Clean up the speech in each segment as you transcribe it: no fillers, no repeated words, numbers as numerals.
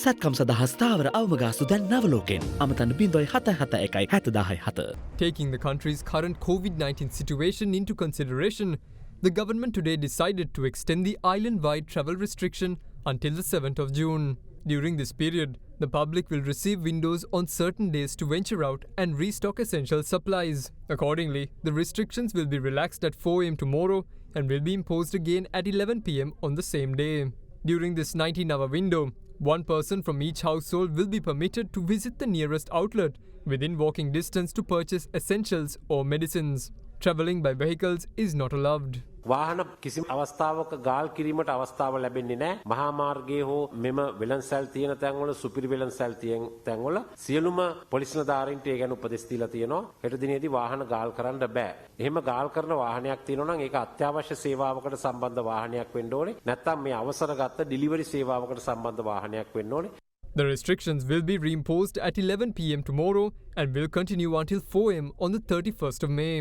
සැත්කම් සඳහා ස්ථාවර අවමගාස්තු දැන් නවලෝකෙන් අමතන්න බින්දොයි හත එකයි හැතදාහයි හත. Taking the country's current COVID-19 situation into consideration, the government today decided to extend the island-wide travel restriction until the 7th of June. During this period, the public will receive windows on certain days to venture out and restock essential supplies. Accordingly, the restrictions will be relaxed at 4 am tomorrow and will be imposed again at 11 pm on the same day. During this 19-hour window, one person from each household will be permitted to visit the nearest outlet within walking distance to purchase essentials or medicines. Travelling by vehicles is not allowed. වාහන කිසිම අවස්ථාවක ගාල් කිරීමට අවස්ථාව ලැබෙන්නේ නැහැ. මහා මාර්ගයේ හෝ මෙම වෙළඳසැල් තියෙන තැන්වල සුපිරි වෙළඳසැල් තියෙන තැන්වල සියලුම පොලිස් නිලධාරීන්ට ඒ ගැන උපදෙස් දීලා තියෙනවා. හෙට දිනේදී වාහන ගාල් කරන්න බෑ. එහෙම ගාල් කරන වාහනයක් තියෙනවා නම් ඒක අත්‍යවශ්‍ය සේවාවකට සම්බන්ධ වාහනයක් වෙන්න ඕනේ. නැත්නම් මේ අවසරගත ඩිලිවරි සේවාවකට සම්බන්ධ වාහනයක් වෙන්න ඕනේ. The restrictions will be reimposed at 11 pm tomorrow and will continue until 4 am on the 31st of May.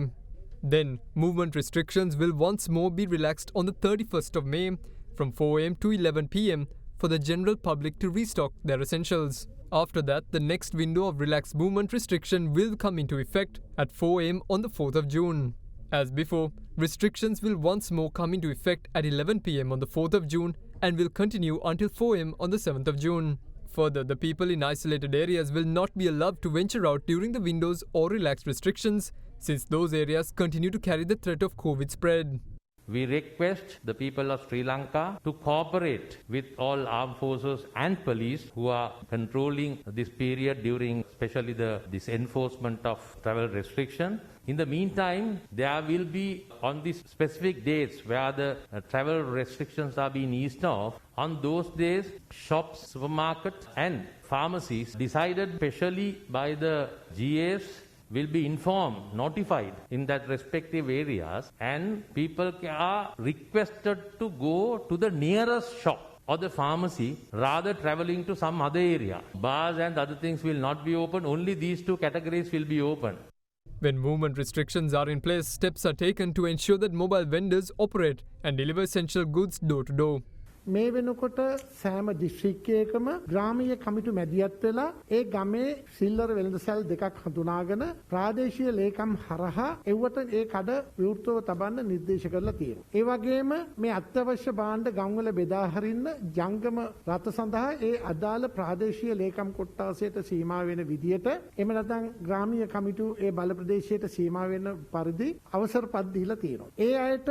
Then, movement restrictions will once more be relaxed on the 31st of May from 4 am to 11 pm for the general public to restock their essentials. After that, the next window of relaxed movement restriction will come into effect at 4 am on the 4th of June. As before, restrictions will once more come into effect at 11 pm on the 4th of June and will continue until 4 am on the 7th of June. Further, the people in isolated areas will not be allowed to venture out during the windows or relaxed restrictions, since those areas continue to carry the threat of COVID spread. We request the people of Sri Lanka to cooperate with all armed forces and police who are controlling this period during especially this enforcement of travel restriction. In the meantime, there will be on these specific dates where the travel restrictions are being eased off, on those days shops, supermarkets and pharmacies decided specially by the GAs will be informed, notified in that respective areas, and people are requested to go to the nearest shop or the pharmacy rather traveling to some other area. Bars and other things will not be open, only these two categories will be open. When movement restrictions are in place, steps are taken to ensure that mobile vendors operate and deliver essential goods door to door. මේ වෙනකොට සෑම දිස්ත්‍රික්කයකම ග්‍රාමීය කමිටු මැදිහත් වෙලා ඒ ගමේ සිල්වර වෙළඳසැල් දෙකක් හඳුනාගෙන ප්‍රාදේශීය ලේකම් හරහා එව්වට ඒ කඩ විවෘතව තබන්න නිර්දේශ කරලා තියෙනවා. ඒ වගේම මේ අත්‍යවශ්‍ය භාණ්ඩ ගම්වල බෙදා හරින්න ජංගම රථ සඳහා ඒ අදාළ ප්‍රාදේශීය ලේකම් කොට්ටාසයට සීමා වෙන විදියට එහෙම නැත්නම් ග්‍රාමීය කමිටු ඒ බල ප්‍රදේශයට සීමා වෙන පරිදි අවසර පත් දීලා තියෙනවා. ඒ අයට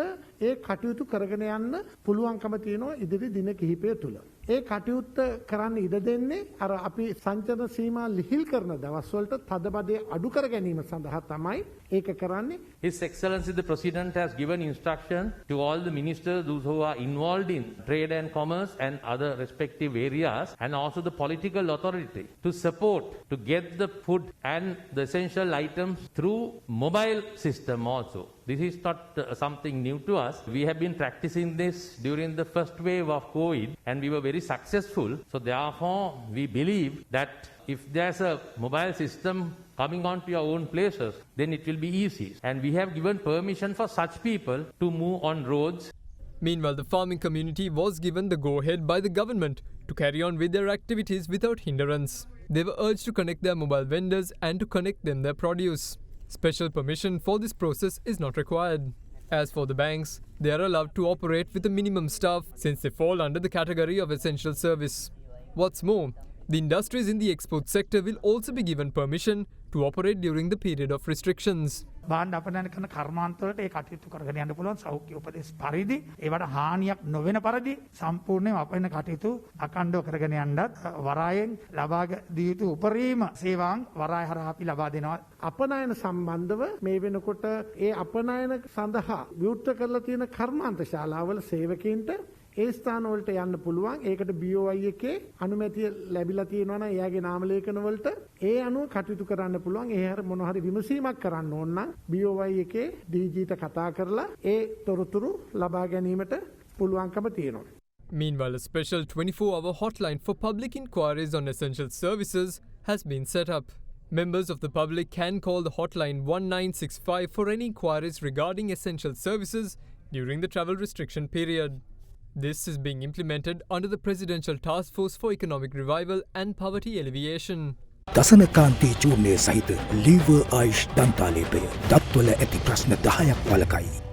ඒ කටයුතු කරගෙන යන්න පුළුවන්කම තියෙනවා දින කිහිපය තුල. ඒ කටයුත්ත කරන්න ඉඩ දෙන්නේ අර අපි සංචලන සීමා ලිහිල් කරන දවස්වලට තදබදේ අඩු කර ගැනීම සඳහා තමයි ඒක කරන්නේ. His Excellency the President has given instruction to all the ministers, those who are involved in trade and commerce and other respective areas, and also the political authority to support, to get the food and the essential items through mobile system also. This is not something new to us. We have been practicing this during the first wave of COVID and we were very successful. So therefore, we believe that if there's a mobile system coming on to your own places, then it will be easy. And we have given permission for such people to move on roads. Meanwhile, the farming community was given the go-ahead by the government to carry on with their activities without hindrance. They were urged to connect their mobile vendors and to connect them their produce. Special permission for this process is not required. As for the banks, they are allowed to operate with a minimum staff since they fall under the category of essential service. What's more, the industries in the export sector will also be given permission to operate during the period of restrictions. බාණ්ඩ අපනයන කරන කර්මාන්තවලට ඒ කටයුතු කරගෙන යන්න පුළුවන් සෞඛ්‍ය උපදෙස් පරිදි ඒවට හානියක් නොවන පරිදි සම්පූර්ණයෙන්ම අපෙන් කටයුතු අකණ්ඩව කරගෙන යන්නත් වරායෙන් ලබා දී යුතු උපරිම සේවාන් වරාය හරහා අපි ලබා දෙනවා. අපනයන සම්බන්ධව මේ වෙනකොට ඒ අපනයන සඳහා විවෘත කරලා තියෙන කර්මාන්ත ශාලාවල සේවකීන්ට ඒ ස්ථාන වලට යන්න පුළුවන්. ඒකට BOI එකේ අනුමැතිය ලැබිලා තියෙනවා නම් එයාගේ නාම ලේඛන වලට ඒ අනුව කටයුතු කරන්න පුළුවන්. ඒ හැර මොන හරි විමසීමක් කරන්න ඕන නම් BOI එකේ DGට කතා කරලා ඒ තොරතුරු ලබා ගැනීමට පුළුවන්කම තියෙනවා. Meanwhile, a special 24-hour hotline for public inquiries on essential services has been set up. Members of the public can call the hotline 1965 for any inquiries regarding essential services during the travel restriction period. This is being implemented under the Presidential Task Force for Economic Revival and Poverty Alleviation. දසනකාන්තී චූර්ණය සහිත lever ආයිෂ් දන්තාලේපය දත්වල ඇති ප්‍රශ්න 10ක් වලකයි.